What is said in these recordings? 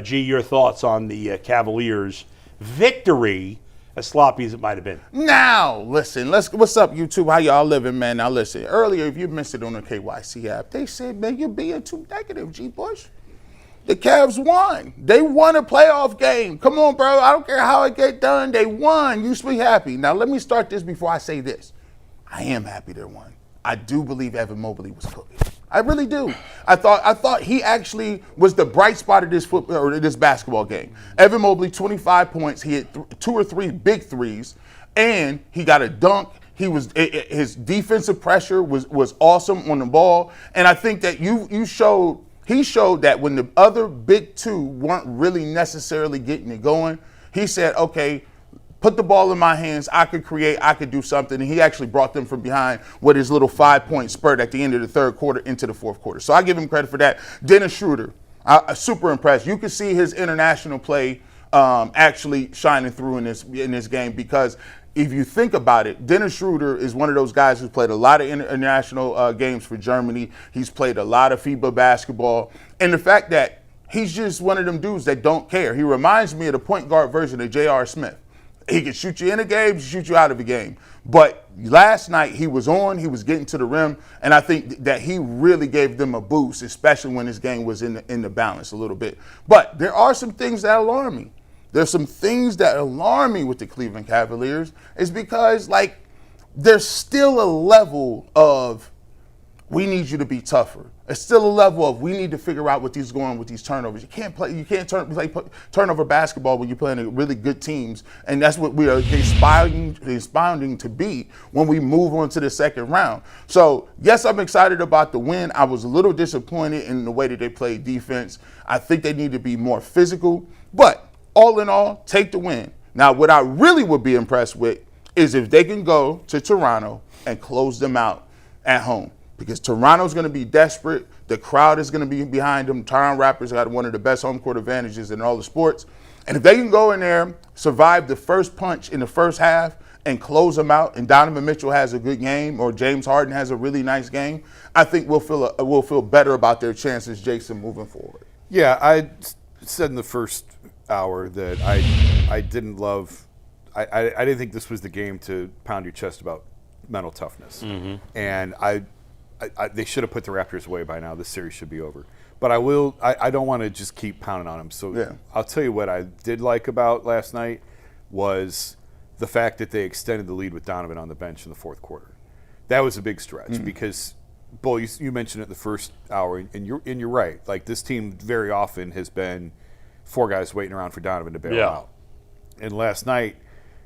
G, your thoughts on the Cavaliers' victory, as sloppy as it might have been? Now, listen, what's up, YouTube? How y'all living, man? Now, listen, earlier, if you missed it on the KYC app, they said, man, you're being too negative, G. Bush. The Cavs won. They won a playoff game. Come on, bro. I don't care how it get done. They won. You should be happy. Now, let me start this before I say this. I am happy they won. I do believe Evan Mobley was cooking. I really do. I thought he actually was the bright spot of this basketball game. Evan Mobley, 25 points. He had 2 or 3 big threes, and he got a dunk. His defensive pressure was awesome on the ball, and I think that he showed that when the other big two weren't really necessarily getting it going, he said, okay, put the ball in my hands. I could create. I could do something. And he actually brought them from behind with his little 5-point spurt at the end of the third quarter into the fourth quarter. So I give him credit for that. Dennis Schroder, super impressed. You can see his international play actually shining through in this game, because if you think about it, Dennis Schroder is one of those guys who's played a lot of international games for Germany. He's played a lot of FIBA basketball. And the fact that he's just one of them dudes that don't care. He reminds me of the point guard version of J.R. Smith. He can shoot you in a game, shoot you out of a game. But last night he was getting to the rim, and I think that he really gave them a boost, especially when his game was in the balance a little bit. But there are some things that alarm me. There's some things that alarm me with the Cleveland Cavaliers, is because, like, there's still a level of, we need you to be tougher. It's still a level of, we need to figure out what these going on with these turnovers. You can't play turnover basketball when you're playing really good teams, and that's what we are aspiring to be when we move on to the second round. So, yes, I'm excited about the win. I was a little disappointed in the way that they played defense. I think they need to be more physical, but all in all, take the win. Now, what I really would be impressed with is if they can go to Toronto and close them out at home, because Toronto's going to be desperate. The crowd is going to be behind them. Toronto Raptors got one of the best home court advantages in all the sports. And if they can go in there, survive the first punch in the first half, and close them out, and Donovan Mitchell has a good game, or James Harden has a really nice game, I think we'll feel better about their chances, Jason, moving forward. Yeah, I said in the first hour that I didn't didn't think this was the game to pound your chest about mental toughness. Mm-hmm. And they should have put the Raptors away by now. This series should be over. But I don't want to just keep pounding on them. So yeah. I'll tell you what I did like about last night was the fact that they extended the lead with Donovan on the bench in the fourth quarter. That was a big stretch because, Bull, you mentioned it the first hour, and you're right. Like, this team very often has been 4 guys waiting around for Donovan to bail out. And last night,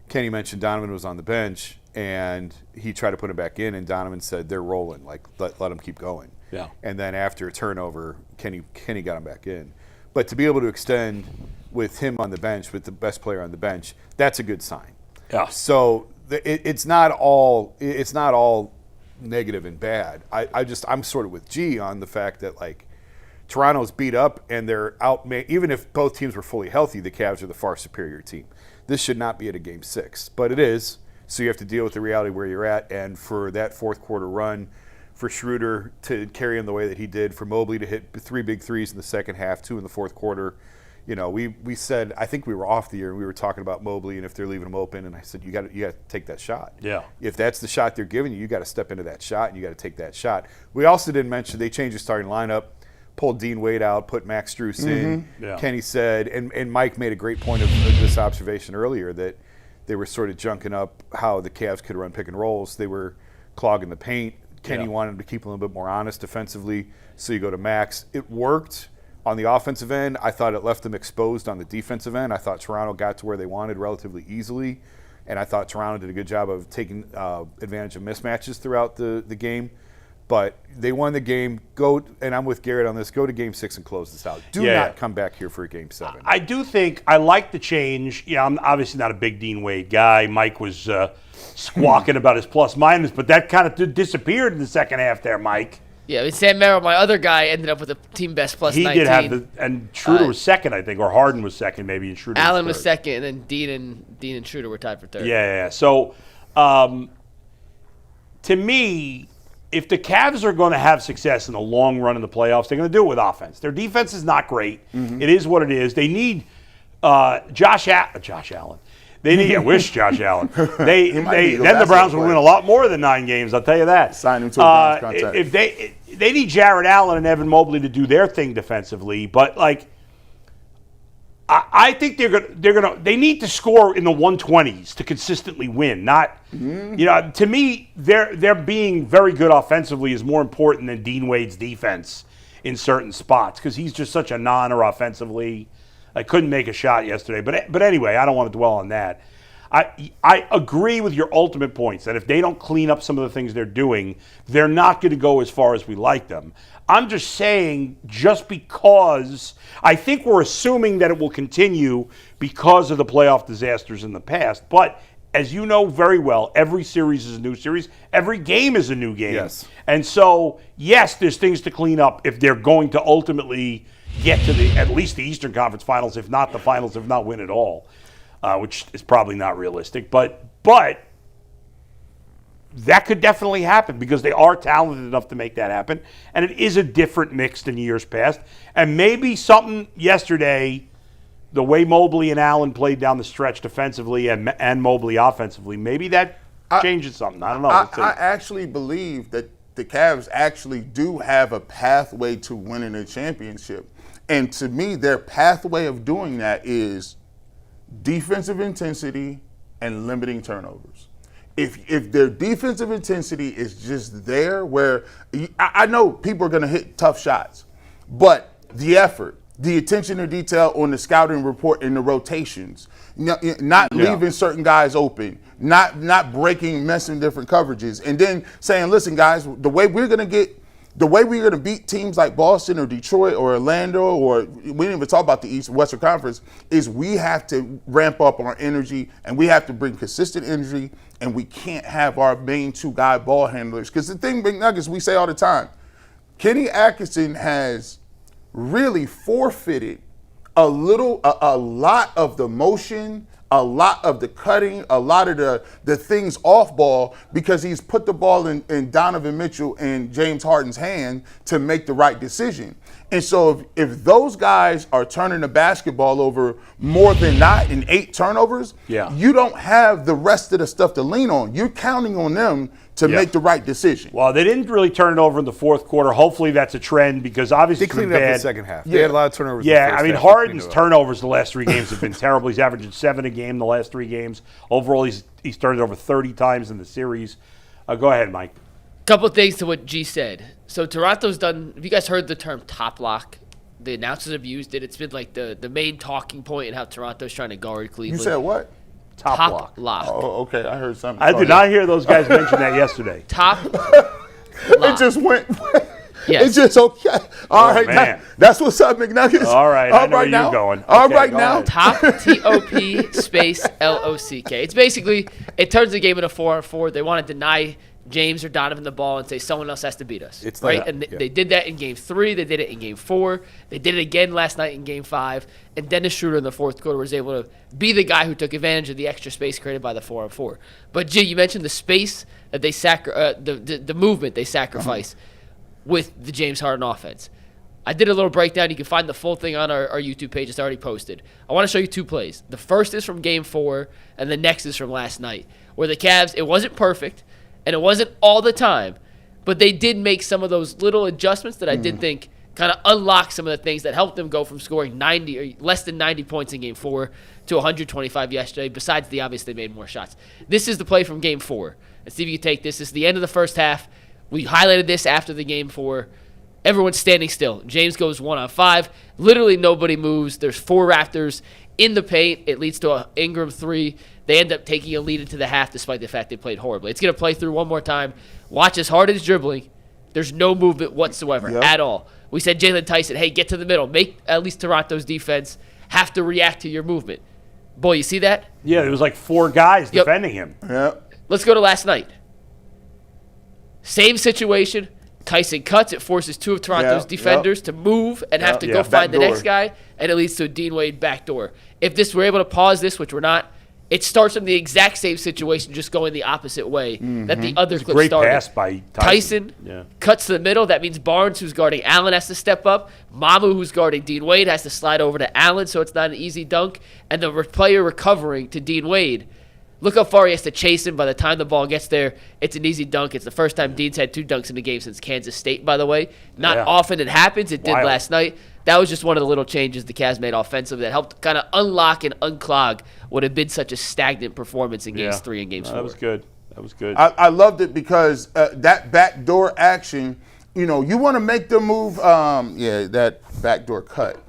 Kenny mentioned Donovan was on the bench, and he tried to put him back in, and Donovan said, they're rolling, like, let them keep going. Yeah. And then after a turnover, Kenny got him back in. But to be able to extend with him on the bench, with the best player on the bench, that's a good sign. Yeah. So it's not all negative and bad. I'm sort of with G on the fact that, like, Toronto's beat up and they're out. Even if both teams were fully healthy, the Cavs are the far superior team. This should not be at a Game 6, but it is. So you have to deal with the reality where you're at. And for that fourth quarter run, for Schroder to carry him the way that he did, for Mobley to hit 3 big threes in the second half, 2 in the fourth quarter. You know, we said, I think we were off the air and we were talking about Mobley and if they're leaving him open, and I said, you got to take that shot. Yeah. If that's the shot they're giving you, you got to step into that shot and you got to take that shot. We also didn't mention they changed the starting lineup, pulled Dean Wade out, put Max Strus in. Yeah. Kenny said, and Mike made a great point of this observation earlier, that they were sort of junking up how the Cavs could run pick and rolls. They were clogging the paint. Kenny wanted them to keep a little bit more honest defensively, so you go to Max. It worked. On the offensive end, I thought it left them exposed on the defensive end. I thought Toronto got to where they wanted relatively easily, and I thought Toronto did a good job of taking advantage of mismatches throughout the game. But they won the game. And I'm with Garrett on this, go to Game 6 and close this out. Do not come back here for a Game 7. I do think I like the change. Yeah, I'm obviously not a big Dean Wade guy. Mike was squawking about his plus-minus, but that kind of disappeared in the second half there, Mike. Yeah, I mean, Sam Merrill, my other guy, ended up with a team best plus 19. He did have and Schroder was second, I think, or Harden was second, maybe, and Schroder Allen was was second, and then Dean and Schroder were tied for third. Yeah. So, to me, if the Cavs are going to have success in the long run in the playoffs, they're going to do it with offense. Their defense is not great. It is what it is. They need Josh Allen. They need. I wish Josh Allen. Then the Browns would win a lot more than 9 games. I'll tell you that. Sign him to a Browns contract. If they need Jarrett Allen and Evan Mobley to do their thing defensively, but like. I think they need to score in the 120s to consistently win. Not, to me, they're being very good offensively is more important than Dean Wade's defense in certain spots because he's just such a non-er offensively. I couldn't make a shot yesterday, but anyway, I don't want to dwell on that. I agree with your ultimate points that if they don't clean up some of the things they're doing, they're not going to go as far as we like them. I'm just saying, just because I think we're assuming that it will continue because of the playoff disasters in the past. But as you know very well, every series is a new series. Every game is a new game. Yes. And so, yes, there's things to clean up if they're going to ultimately get to at least the Eastern Conference Finals, if not the finals, if not win it all, which is probably not realistic. But that could definitely happen because they are talented enough to make that happen. And it is a different mix than years past. And maybe something yesterday, the way Mobley and Allen played down the stretch defensively and Mobley offensively, maybe that changes something. I don't know. I actually believe that the Cavs actually do have a pathway to winning a championship. And to me, their pathway of doing that is defensive intensity and limiting turnovers. If their defensive intensity is just there where I know people are going to hit tough shots, but the effort, the attention to detail on the scouting report and the rotations, not leaving certain guys open, not breaking, messing different coverages, and then saying, listen, guys, the way we're going to beat teams like Boston or Detroit or Orlando, or we didn't even talk about the East Western Conference, is we have to ramp up our energy and we have to bring consistent energy, and we can't have our main 2 guy ball handlers. Because the thing, Big Nuggets, we say all the time, Kenny Atkinson has really forfeited a lot of the motion, a lot of the cutting, a lot of the things off ball because he's put the ball in Donovan Mitchell and James Harden's hand to make the right decision. And so if those guys are turning the basketball over more than not in 8 turnovers, you don't have the rest of the stuff to lean on. You're counting on them to make the right decision. Well, they didn't really turn it over in the fourth quarter. Hopefully that's a trend because obviously they cleaned it up in the second half. They had a lot of turnovers. Yeah, in the first half. Harden's turnovers the last 3 games have been terrible. He's averaging 7 a game the last 3 games. Overall, he's turned it over 30 times in the series. Go ahead, Mike. Couple things to what G said. So Toronto's done. Have you guys heard the term top lock? The announcers have used it. It's been like the main talking point in how Toronto's trying to guard Cleveland. You said what? Top lock. Oh, okay. I heard something. I did not hear those guys mention that yesterday. Top lock. It just went. Yes. It's just okay. All right, that's what's up, McNuggets. All right, I know where you're going. All right now. Top TOP space LOCK. It's basically it turns the game into 4-on-4. They want to deny James or Donovan the ball and say someone else has to beat us. It's right, like, and they did that in Game 3. They did it in Game 4. They did it again last night in Game 5. And Dennis Schroder in the fourth quarter was able to be the guy who took advantage of the extra space created by the 4-on-4. But G, you mentioned the space that they the movement they sacrifice with the James Harden offense. I did a little breakdown. You can find the full thing on our YouTube page. It's already posted. I want to show you 2 plays. The first is from Game 4, and the next is from last night, where the Cavs, it wasn't perfect, and it wasn't all the time, but they did make some of those little adjustments that I did think kind of unlocked some of the things that helped them go from scoring 90 or less than 90 points in Game 4 to 125 yesterday, besides the obvious they made more shots. This is the play from Game 4. And see if you can take this. This is the end of the first half. We highlighted this after the Game 4. Everyone's standing still. James goes 1-on-5. Literally nobody moves. There's 4 Raptors in the paint. It leads to an Ingram 3. They end up taking a lead into the half despite the fact they played horribly. It's going to play through one more time. Watch as Harden's dribbling. There's no movement whatsoever at all. We said Jalen Tyson, hey, get to the middle. Make at least Toronto's defense have to react to your movement. Boy, you see that? Yeah, there was like 4 guys defending him. Yep. Let's go to last night. Same situation. Tyson cuts. It forces 2 of Toronto's defenders to move and have to go find the next guy, and it leads to a Dean Wade backdoor. If we're able to pause this, which we're not, it starts from the exact same situation, just going the opposite way that the other clip Great started. pass by Tyson. Yeah. Cuts to the middle. That means Barnes, who's guarding Allen, has to step up. Mamu, who's guarding Dean Wade, has to slide over to Allen, so it's not an easy dunk. And the player recovering to Dean Wade, look how far he has to chase him. By the time the ball gets there, it's an easy dunk. It's the first time Dean's had 2 dunks in the game since Kansas State, by the way. Not often it happens. It did last night. That was just one of the little changes the Cavs made offensively that helped kind of unlock and unclog what had been such a stagnant performance in Games 3 and Games 4. That was good. That was good. I loved it because that backdoor action, you want to make them move. That backdoor cut.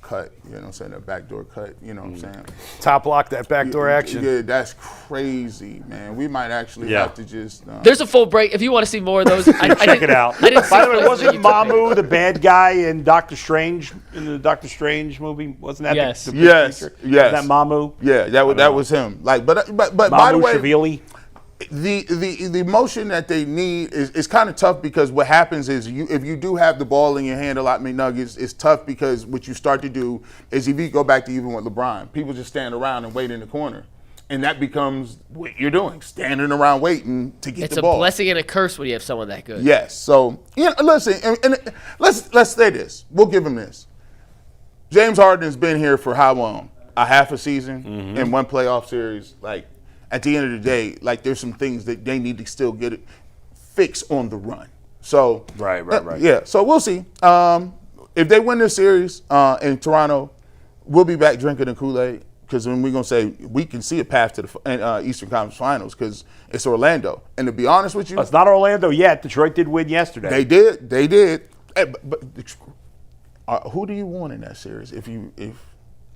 You know what I'm saying? That backdoor cut. You know what I'm saying? Top lock, that backdoor action. Yeah, that's crazy, man. We might actually have to just. There's a full break. If you want to see more of those, check it out. I didn't see By the way, it wasn't Mamu the bad guy in Doctor Strange, in the Doctor Strange movie? Wasn't that Yes. the Yes. creature? Yes. Was that Mamu? Yeah, that was him. Like, but by the Mamu way, Shavili? the motion that they need is kind of tough because what happens is if you do have the ball in your hand a lot, McNuggets, it's tough because what you start to do is if you go back to even with LeBron, people just stand around and wait in the corner. And that becomes what you're doing, standing around waiting to get the ball. It's a blessing and a curse when you have someone that good. Yes. So, listen, and let's say this. We'll give him this. James Harden's been here for how long? A half a season and 1 playoff series. Like, at the end of the day, like there's some things that they need to still get it fixed on the run. So Right. Yeah. So we'll see. If they win this series in Toronto, we'll be back drinking the Kool-Aid because then we're gonna say we can see a path to the Eastern Conference Finals because it's Orlando. And to be honest with you, It's not Orlando yet. Detroit did win yesterday. they did. Hey, but who do you want in that series? If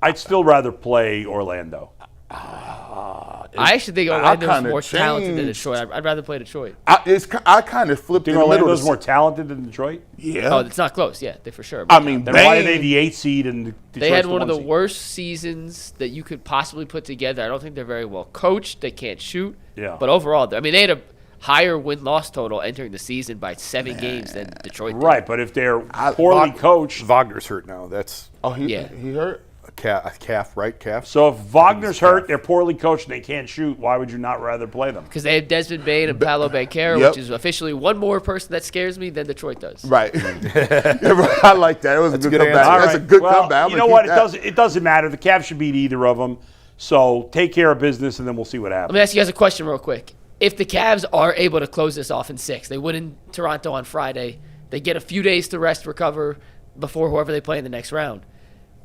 I'd still rather play Orlando. I actually think Orlando's more talented than Detroit. I'd rather play Detroit. I kind of flipped in Think the middle. Orlando's more talented than Detroit? Yeah. Oh, it's not close. Yeah, they for sure. I mean, Then why are they the 8th seed and Detroit's They had one of the seed? worst seasons that you could possibly put together. I don't think they're very well coached. They can't shoot. Yeah. But overall, they had a higher win-loss total entering the season by 7 games than Detroit did. Right, but if they're poorly coached. Wagner's hurt now. That's he hurt. a calf, right? Calf. So if Wagner's hurt, they're poorly coached, and they can't shoot, why would you not rather play them? Because they have Desmond Bane and Paolo Banchero, Yep. which is officially one more person that scares me than Detroit does. Right. I like that. It was a good good comeback. answer. That's a good Well, comeback. you know what? It doesn't matter. The Cavs should beat either of them. So take care of business, and then we'll see what happens. Let me ask you guys a question real quick. If the Cavs are able to close this off in 6, they win in Toronto on Friday, they get a few days to rest, recover before whoever they play in the next round.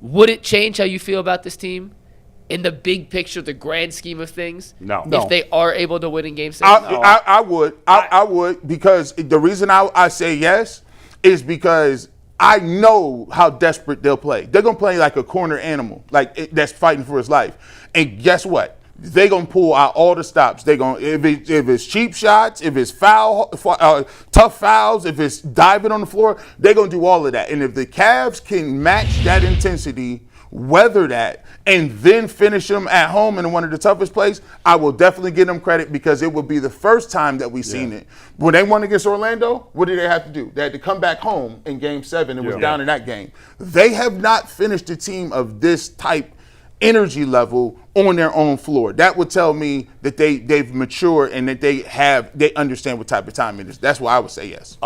Would it change how you feel about this team in the big picture, the grand scheme of things? No. If they are able to win in Game 6? I would. I would because the reason I say yes is because I know how desperate they'll play. They're going to play like a corner animal, that's fighting for his life. And guess what? They're going to pull out all the stops. They're going if it's cheap shots, if it's tough fouls, if it's diving on the floor, they're going to do all of that. And if the Cavs can match that intensity, weather that, and then finish them at home in one of the toughest places, I will definitely give them credit because it would be the first time that we've seen it. When they won against Orlando, what did they have to do? They had to come back home in Game 7 and was down in that game. They have not finished a team of this type energy level on their own floor. That would tell me that they've matured and that they understand what type of time it is. That's why I would say yes.